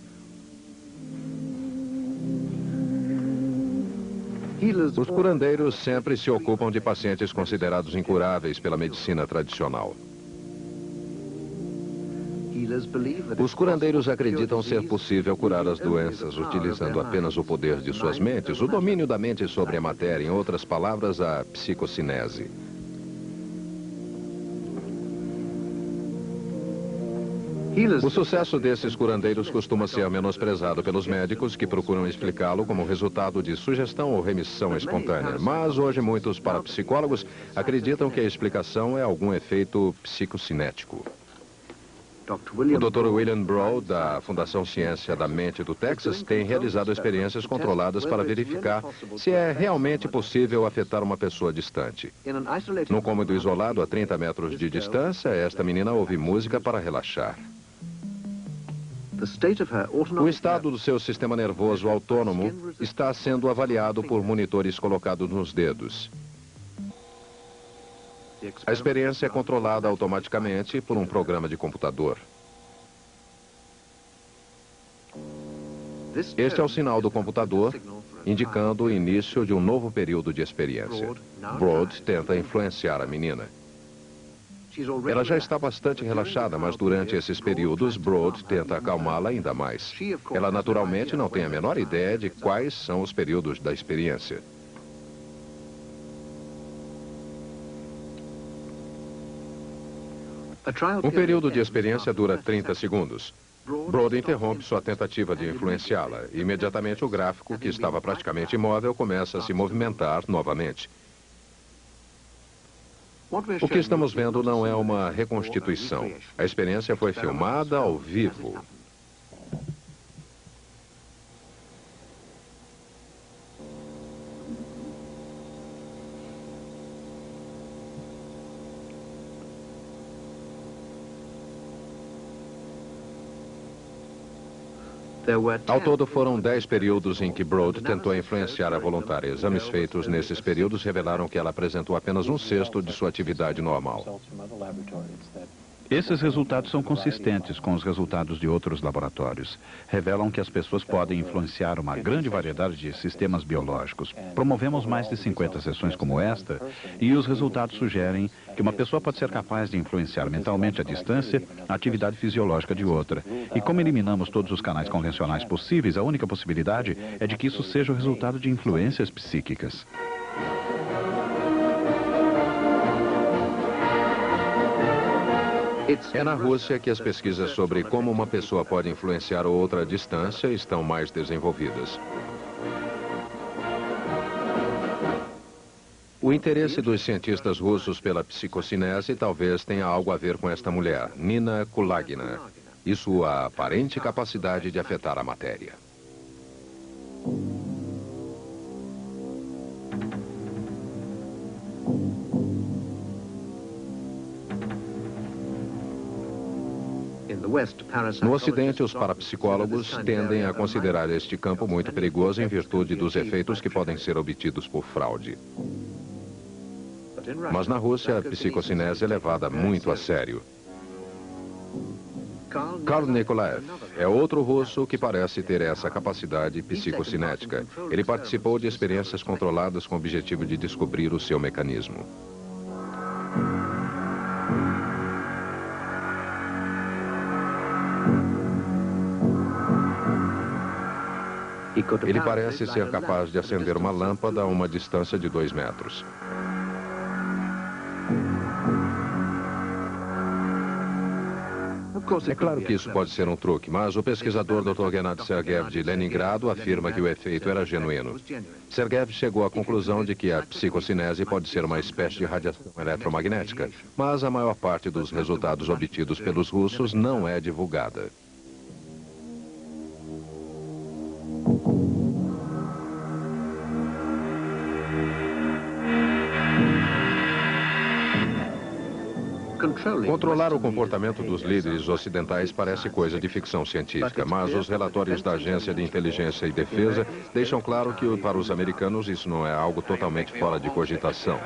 Os curandeiros sempre se ocupam de pacientes considerados incuráveis pela medicina tradicional. Os curandeiros acreditam ser possível curar as doenças utilizando apenas o poder de suas mentes, o domínio da mente sobre a matéria, em outras palavras, a psicocinese. O sucesso desses curandeiros costuma ser menosprezado pelos médicos, que procuram explicá-lo como resultado de sugestão ou remissão espontânea. Mas hoje muitos parapsicólogos acreditam que a explicação é algum efeito psicocinético. O Dr. William Broad, da Fundação Ciência da Mente do Texas, tem realizado experiências controladas para verificar se é realmente possível afetar uma pessoa distante. Num cômodo isolado a 30 metros de distância, esta menina ouve música para relaxar. O estado do seu sistema nervoso autônomo está sendo avaliado por monitores colocados nos dedos. A experiência é controlada automaticamente por um programa de computador. Este é o sinal do computador, indicando o início de um novo período de experiência. Broad tenta influenciar a menina. Ela já está bastante relaxada, mas durante esses períodos, Broad tenta acalmá-la ainda mais. Ela naturalmente não tem a menor ideia de quais são os períodos da experiência. Um período de experiência dura 30 segundos. Brody interrompe sua tentativa de influenciá-la. Imediatamente o gráfico, que estava praticamente imóvel, começa a se movimentar novamente. O que estamos vendo não é uma reconstituição. A experiência foi filmada ao vivo. Ao todo, foram 10 períodos em que Brody tentou influenciar a voluntária. Exames feitos nesses períodos revelaram que ela apresentou apenas 1/6 de sua atividade normal. Esses resultados são consistentes com os resultados de outros laboratórios. Revelam que as pessoas podem influenciar uma grande variedade de sistemas biológicos. Promovemos mais de 50 sessões como esta e os resultados sugerem que uma pessoa pode ser capaz de influenciar mentalmente à distância a atividade fisiológica de outra. E como eliminamos todos os canais convencionais possíveis, a única possibilidade é de que isso seja o resultado de influências psíquicas. É na Rússia que as pesquisas sobre como uma pessoa pode influenciar outra à distância estão mais desenvolvidas. O interesse dos cientistas russos pela psicocinese talvez tenha algo a ver com esta mulher, Nina Kulagina, e sua aparente capacidade de afetar a matéria. No Ocidente, os parapsicólogos tendem a considerar este campo muito perigoso em virtude dos efeitos que podem ser obtidos por fraude. Mas na Rússia, a psicocinese é levada muito a sério. Karl Nikolaev é outro russo que parece ter essa capacidade psicocinética. Ele participou de experiências controladas com o objetivo de descobrir o seu mecanismo. Ele parece ser capaz de acender uma lâmpada a uma distância de 2 metros. É claro que isso pode ser um truque, mas o pesquisador Dr. Gennady Sergeev de Leningrado afirma que o efeito era genuíno. Sergeev chegou à conclusão de que a psicocinese pode ser uma espécie de radiação eletromagnética, mas a maior parte dos resultados obtidos pelos russos não é divulgada. Controlar o comportamento dos líderes ocidentais parece coisa de ficção científica, mas os relatórios da Agência de Inteligência e Defesa deixam claro que para os americanos isso não é algo totalmente fora de cogitação.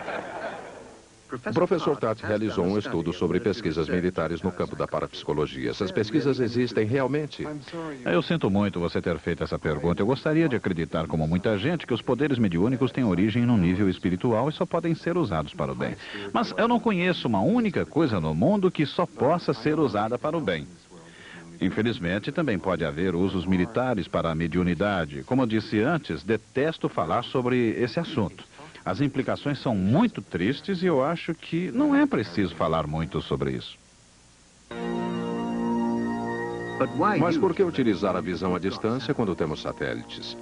O professor Tatt realizou um estudo sobre pesquisas militares no campo da parapsicologia. Essas pesquisas existem realmente? Eu sinto muito você ter feito essa pergunta. Eu gostaria de acreditar, como muita gente, que os poderes mediúnicos têm origem num nível espiritual e só podem ser usados para o bem. Mas eu não conheço uma única coisa no mundo que só possa ser usada para o bem. Infelizmente, também pode haver usos militares para a mediunidade. Como eu disse antes, detesto falar sobre esse assunto. As implicações são muito tristes e eu acho que não é preciso falar muito sobre isso. Mas por que utilizar a visão à distância quando temos satélites?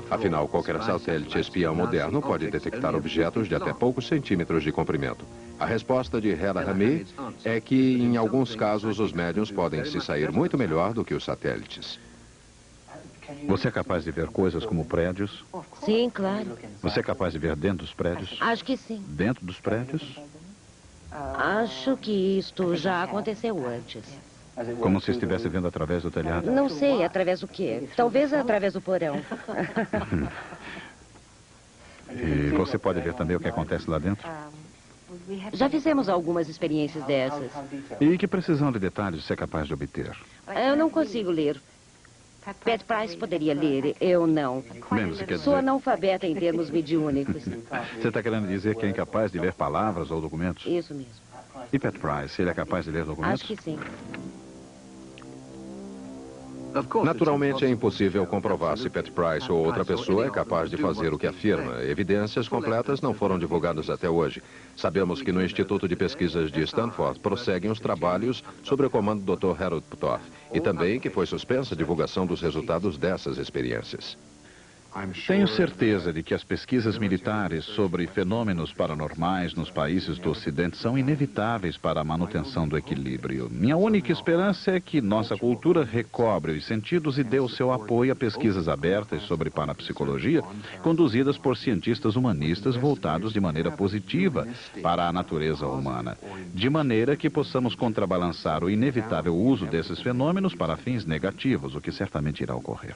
Afinal, qualquer satélite espião moderno pode detectar objetos de até poucos centímetros de comprimento. A resposta de Hela Rami é que, em alguns casos, os médiuns podem se sair muito melhor do que os satélites. Você é capaz de ver coisas como prédios? Sim, claro. Você é capaz de ver dentro dos prédios? Acho que sim. Dentro dos prédios? Acho que isto já aconteceu antes. Como se estivesse vendo através do telhado? Não sei, através do quê? Talvez através do porão. E você pode ver também o que acontece lá dentro? Já fizemos algumas experiências dessas. E que precisão de detalhes você é capaz de obter? Eu não consigo ler. Pat Price poderia ler, eu não. Bem, você quer dizer... Sou analfabeta em termos mediúnicos. Você está querendo dizer que é incapaz de ler palavras ou documentos? Isso mesmo. E Pat Price, ele é capaz de ler documentos? Acho que sim. Naturalmente, é impossível comprovar se Pat Price ou outra pessoa é capaz de fazer o que afirma. Evidências completas não foram divulgadas até hoje. Sabemos que no Instituto de Pesquisas de Stanford prosseguem os trabalhos sobre o comando do Dr. Harold Puthoff e também que foi suspensa a divulgação dos resultados dessas experiências. Tenho certeza de que as pesquisas militares sobre fenômenos paranormais nos países do Ocidente são inevitáveis para a manutenção do equilíbrio. Minha única esperança é que nossa cultura recobre os sentidos e dê o seu apoio a pesquisas abertas sobre parapsicologia, conduzidas por cientistas humanistas voltados de maneira positiva para a natureza humana, de maneira que possamos contrabalançar o inevitável uso desses fenômenos para fins negativos, o que certamente irá ocorrer.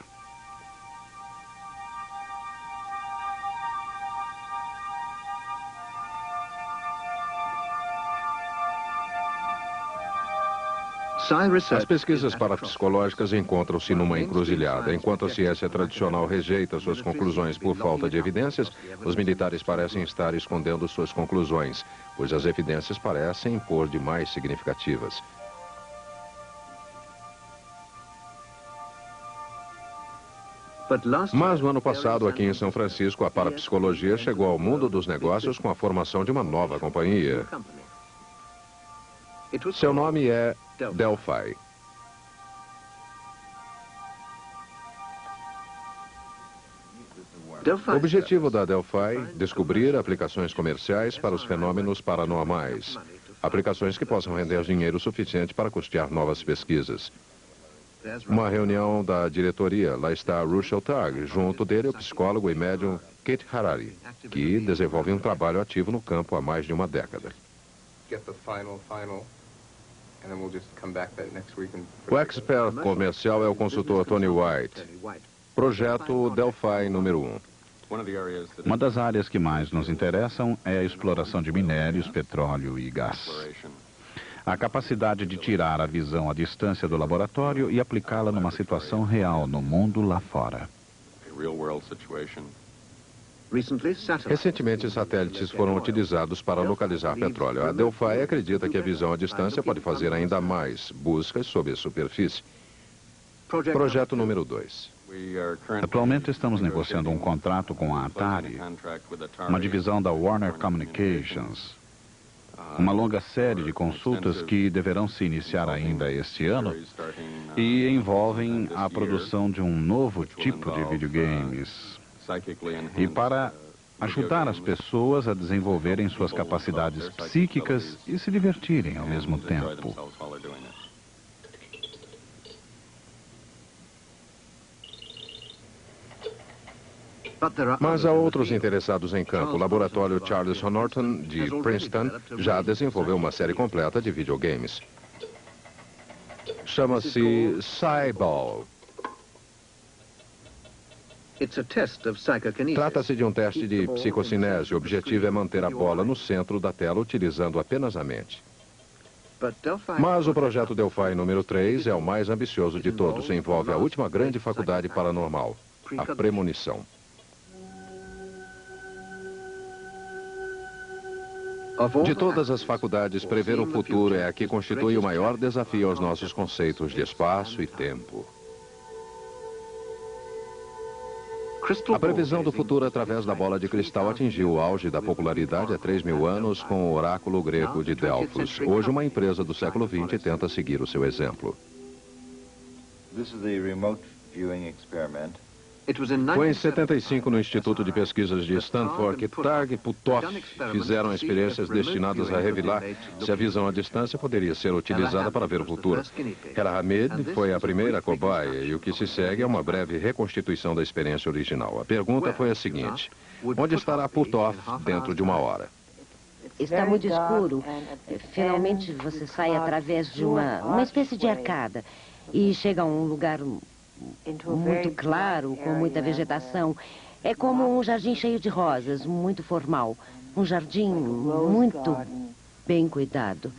As pesquisas parapsicológicas encontram-se numa encruzilhada. Enquanto a ciência tradicional rejeita suas conclusões por falta de evidências, os militares parecem estar escondendo suas conclusões, pois as evidências parecem por demais significativas. Mas no ano passado, aqui em São Francisco, a parapsicologia chegou ao mundo dos negócios com a formação de uma nova companhia. Seu nome é Delphi. O objetivo da Delphi é descobrir aplicações comerciais para os fenômenos paranormais. Aplicações que possam render dinheiro suficiente para custear novas pesquisas. Uma reunião da diretoria, lá está Russell Targ, junto dele o psicólogo e médium Kate Harari, que desenvolve um trabalho ativo no campo há mais de uma década. O expert comercial é o consultor Tony White. Projeto Delphi número 1. Uma das áreas que mais nos interessam é a exploração de minérios, petróleo e gás. A capacidade de tirar a visão à distância do laboratório e aplicá-la numa situação real no mundo lá fora. Recentemente, satélites foram utilizados para localizar petróleo. A Delphi acredita que a visão à distância pode fazer ainda mais buscas sob a superfície. Projeto número 2. Atualmente estamos negociando um contrato com a Atari, uma divisão da Warner Communications. Uma longa série de consultas que deverão se iniciar ainda este ano e envolvem a produção de um novo tipo de videogames. E para ajudar as pessoas a desenvolverem suas capacidades psíquicas e se divertirem ao mesmo tempo. Mas há outros interessados em campo. O laboratório Charles Honorton, de Princeton, já desenvolveu uma série completa de videogames. Chama-se Cyball. Trata-se de um teste de psicocinese. O objetivo é manter a bola no centro da tela utilizando apenas a mente. Mas o projeto Delphi número 3 é o mais ambicioso de todos. Envolve a última grande faculdade paranormal, a premonição. De todas as faculdades, prever o futuro é a que constitui o maior desafio aos nossos conceitos de espaço e tempo. A previsão do futuro através da bola de cristal atingiu o auge da popularidade há 3.000 anos com o oráculo grego de Delfos. Hoje, uma empresa do século XX tenta seguir o seu exemplo. Foi em 75, no Instituto de Pesquisas de Stanford, que Targ e Puthoff fizeram experiências destinadas a revelar se a visão à distância poderia ser utilizada para ver o futuro. Hera Hamid foi a primeira cobaia e o que se segue é uma breve reconstituição da experiência original. A pergunta foi a seguinte: onde estará Puthoff dentro de uma hora? Está muito escuro. Finalmente você sai através de uma espécie de arcada e chega a um lugar muito claro, com muita vegetação. É como um jardim cheio de rosas, muito formal. Um jardim muito bem cuidado.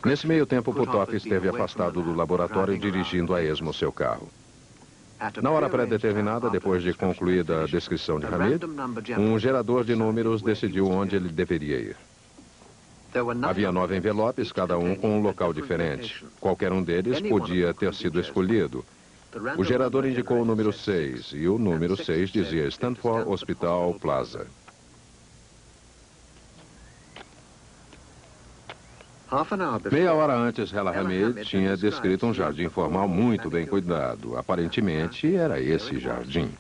Nesse meio tempo, Puthoff esteve afastado do laboratório dirigindo a esmo seu carro. Na hora pré-determinada, depois de concluída a descrição de Hamid, um gerador de números decidiu onde ele deveria ir. Havia 9 envelopes, cada um com um local diferente. Qualquer um deles podia ter sido escolhido. O gerador indicou o número 6 e o número 6 dizia Stanford Hospital Plaza. Meia hora antes, Hella Hamid tinha descrito um jardim formal muito bem cuidado. Aparentemente, era esse jardim.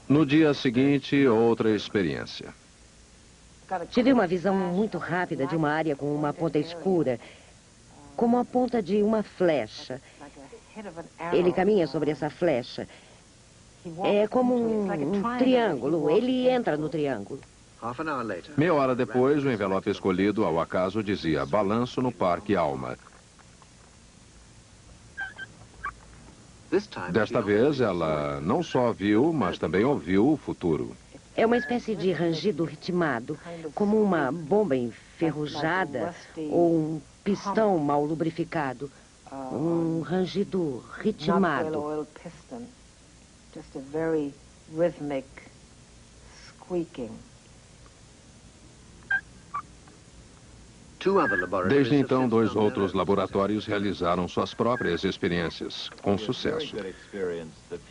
No dia seguinte, outra experiência. Tive uma visão muito rápida de uma área com uma ponta escura, como a ponta de uma flecha. Ele caminha sobre essa flecha. É como um triângulo. Ele entra no triângulo. Meia hora depois, o envelope escolhido ao acaso dizia Balanço no Parque Alma. Desta vez, ela não só viu, mas também ouviu o futuro. É uma espécie de rangido ritmado, como uma bomba enferrujada ou um pistão mal lubrificado. Um rangido ritmado. Desde então, 2 outros laboratórios realizaram suas próprias experiências, com sucesso.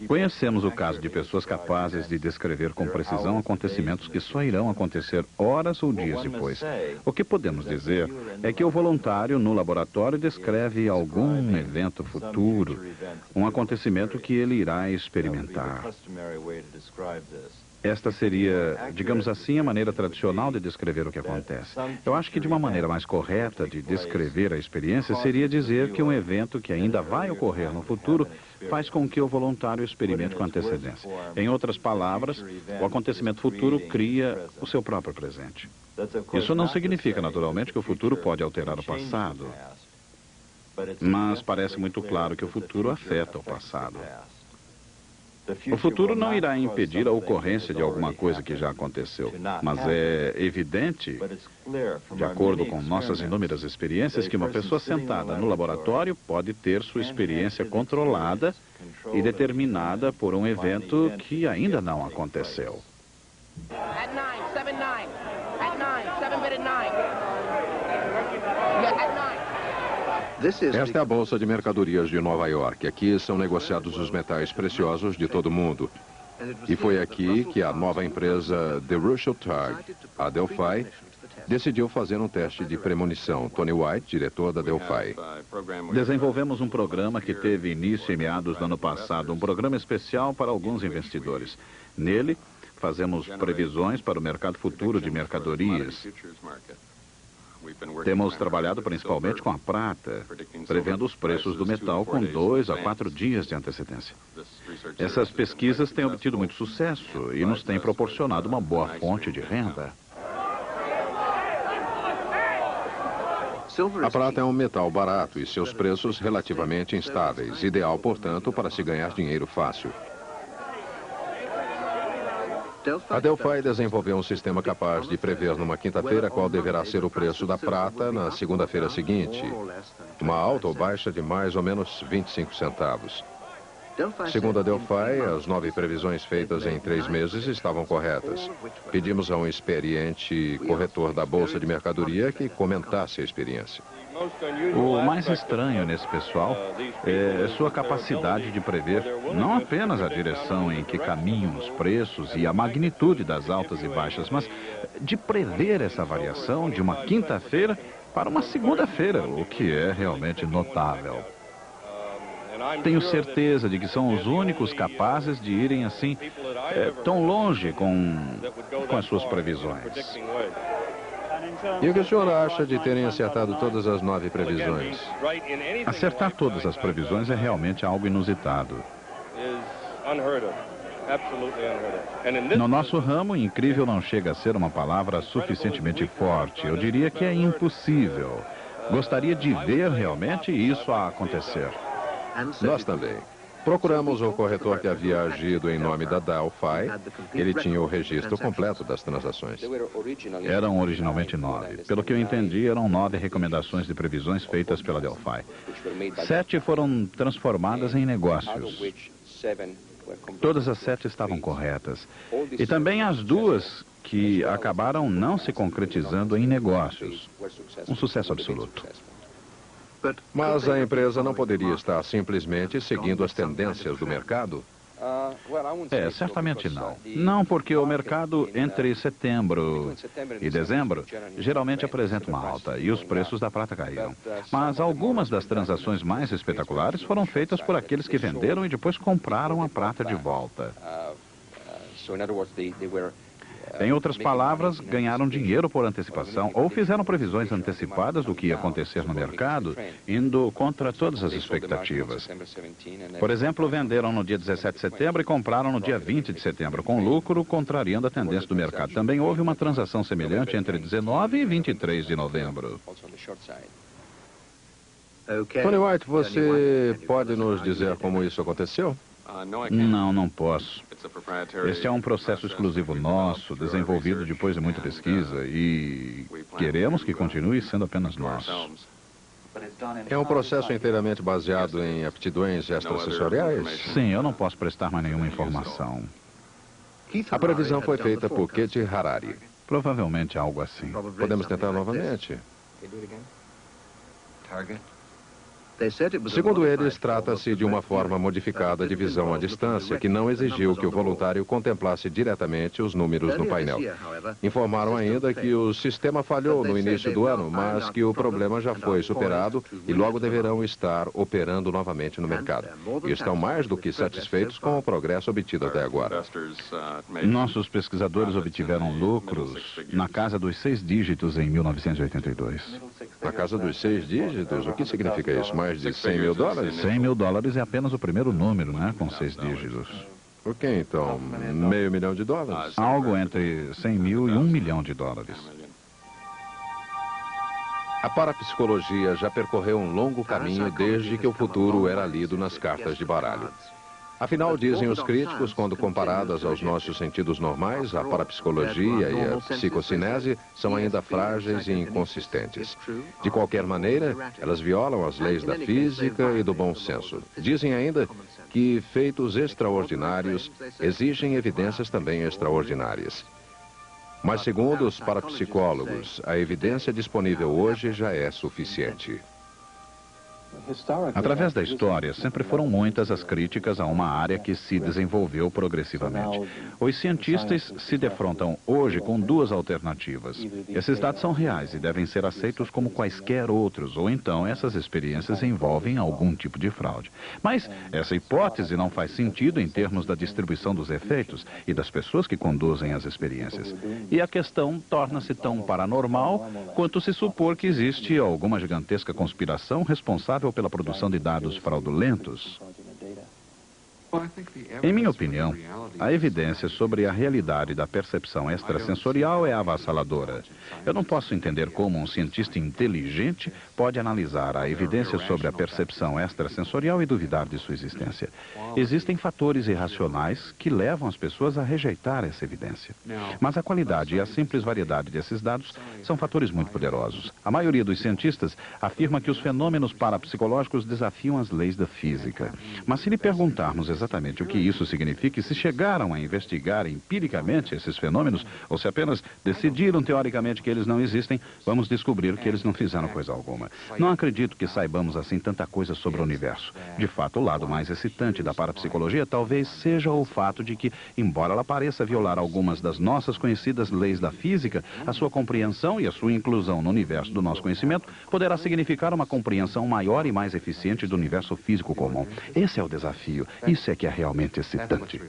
Conhecemos o caso de pessoas capazes de descrever com precisão acontecimentos que só irão acontecer horas ou dias depois. O que podemos dizer é que o voluntário no laboratório descreve algum evento futuro, um acontecimento que ele irá experimentar. Esta seria, digamos assim, a maneira tradicional de descrever o que acontece. Eu acho que de uma maneira mais correta de descrever a experiência seria dizer que um evento que ainda vai ocorrer no futuro faz com que o voluntário experimente com antecedência. Em outras palavras, o acontecimento futuro cria o seu próprio presente. Isso não significa, naturalmente, que o futuro pode alterar o passado, mas parece muito claro que o futuro afeta o passado. O futuro não irá impedir a ocorrência de alguma coisa que já aconteceu, mas é evidente, de acordo com nossas inúmeras experiências, que uma pessoa sentada no laboratório pode ter sua experiência controlada e determinada por um evento que ainda não aconteceu. At 9, 7, 9. At 9, 7 bit at 9. Yeah, at 9. Esta é a Bolsa de Mercadorias de Nova York. Aqui são negociados os metais preciosos de todo o mundo. E foi aqui que a nova empresa The Russell Tag, a Delphi, decidiu fazer um teste de premonição. Tony White, diretor da Delphi. Desenvolvemos um programa que teve início em meados do ano passado, um programa especial para alguns investidores. Nele, fazemos previsões para o mercado futuro de mercadorias. Temos trabalhado principalmente com a prata, prevendo os preços do metal com 2 a 4 dias de antecedência. Essas pesquisas têm obtido muito sucesso e nos têm proporcionado uma boa fonte de renda. A prata é um metal barato e seus preços relativamente instáveis, ideal, portanto, para se ganhar dinheiro fácil. A Delphi desenvolveu um sistema capaz de prever numa quinta-feira qual deverá ser o preço da prata na segunda-feira seguinte. Uma alta ou baixa de mais ou menos 25 centavos. Segundo a Delphi, as 9 previsões feitas em 3 meses estavam corretas. Pedimos a um experiente corretor da Bolsa de Mercadoria que comentasse a experiência. O mais estranho nesse pessoal é sua capacidade de prever não apenas a direção em que caminham os preços e a magnitude das altas e baixas, mas de prever essa variação de uma quinta-feira para uma segunda-feira, o que é realmente notável. Tenho certeza de que são os únicos capazes de irem assim tão longe com as suas previsões. E o que o senhor acha de terem acertado todas as 9 previsões? Acertar todas as previsões é realmente algo inusitado. No nosso ramo, incrível não chega a ser uma palavra suficientemente forte. Eu diria que é impossível. Gostaria de ver realmente isso acontecer. Nós também. Procuramos o corretor que havia agido em nome da Delphi. Ele tinha o registro completo das transações. Eram originalmente 9. Pelo que eu entendi, eram 9 recomendações de previsões feitas pela Delphi. 7 foram transformadas em negócios. Todas as 7 estavam corretas. E também as 2 que acabaram não se concretizando em negócios. Um sucesso absoluto. Mas a empresa não poderia estar simplesmente seguindo as tendências do mercado? Certamente não. Não, porque o mercado entre setembro e dezembro geralmente apresenta uma alta e os preços da prata caíram. Mas algumas das transações mais espetaculares foram feitas por aqueles que venderam e depois compraram a prata de volta. Em outras palavras, ganharam dinheiro por antecipação ou fizeram previsões antecipadas do que ia acontecer no mercado, indo contra todas as expectativas. Por exemplo, venderam no dia 17 de setembro e compraram no dia 20 de setembro, com lucro, contrariando a tendência do mercado. Também houve uma transação semelhante entre 19 e 23 de novembro. Tony White, você pode nos dizer como isso aconteceu? Não, não posso. Este é um processo exclusivo nosso, desenvolvido depois de muita pesquisa, e queremos que continue sendo apenas nosso. É um processo inteiramente baseado em aptidões extrasensoriais? Sim, eu não posso prestar mais nenhuma informação. A previsão foi feita por Keith Harari. Provavelmente algo assim. Podemos tentar novamente? Segundo eles, trata-se de uma forma modificada de visão à distância que não exigiu que o voluntário contemplasse diretamente os números no painel. Informaram ainda que o sistema falhou no início do ano, mas que o problema já foi superado e logo deverão estar operando novamente no mercado. E estão mais do que satisfeitos com o progresso obtido até agora. Nossos pesquisadores obtiveram lucros na casa dos 6 dígitos em 1982. Na casa dos 6 dígitos? O que significa isso? Mais de 100 mil dólares? 100 mil dólares é apenas o primeiro número, né? Com 6 dígitos. Por que então? $500 mil? Algo entre 100 mil e $1 milhão. A parapsicologia já percorreu um longo caminho desde que o futuro era lido nas cartas de baralho. Afinal, dizem os críticos, quando comparadas aos nossos sentidos normais, a parapsicologia e a psicocinese são ainda frágeis e inconsistentes. De qualquer maneira, elas violam as leis da física e do bom senso. Dizem ainda que feitos extraordinários exigem evidências também extraordinárias. Mas, segundo os parapsicólogos, a evidência disponível hoje já é suficiente. Através da história, sempre foram muitas as críticas a uma área que se desenvolveu progressivamente. Os cientistas se defrontam hoje com duas alternativas. Esses dados são reais e devem ser aceitos como quaisquer outros, ou então essas experiências envolvem algum tipo de fraude. Mas essa hipótese não faz sentido em termos da distribuição dos efeitos e das pessoas que conduzem as experiências. E a questão torna-se tão paranormal quanto se supor que existe alguma gigantesca conspiração responsável pela produção de dados fraudulentos. Em minha opinião, a evidência sobre a realidade da percepção extrasensorial é avassaladora. Eu não posso entender como um cientista inteligente pode analisar a evidência sobre a percepção extrasensorial e duvidar de sua existência. Existem fatores irracionais que levam as pessoas a rejeitar essa evidência. Mas a qualidade e a simples variedade desses dados são fatores muito poderosos. A maioria dos cientistas afirma que os fenômenos parapsicológicos desafiam as leis da física. Mas se lhe perguntarmos exatamente o que isso significa e se chegaram a investigar empiricamente esses fenômenos ou se apenas decidiram teoricamente que eles não existem, vamos descobrir que eles não fizeram coisa alguma. Não acredito que saibamos assim tanta coisa sobre o universo. De fato, o lado mais excitante da parapsicologia talvez seja o fato de que, embora ela pareça violar algumas das nossas conhecidas leis da física, a sua compreensão e a sua inclusão no universo do nosso conhecimento poderá significar uma compreensão maior e mais eficiente do universo físico comum. Esse é o desafio. Isso é que é realmente excitante.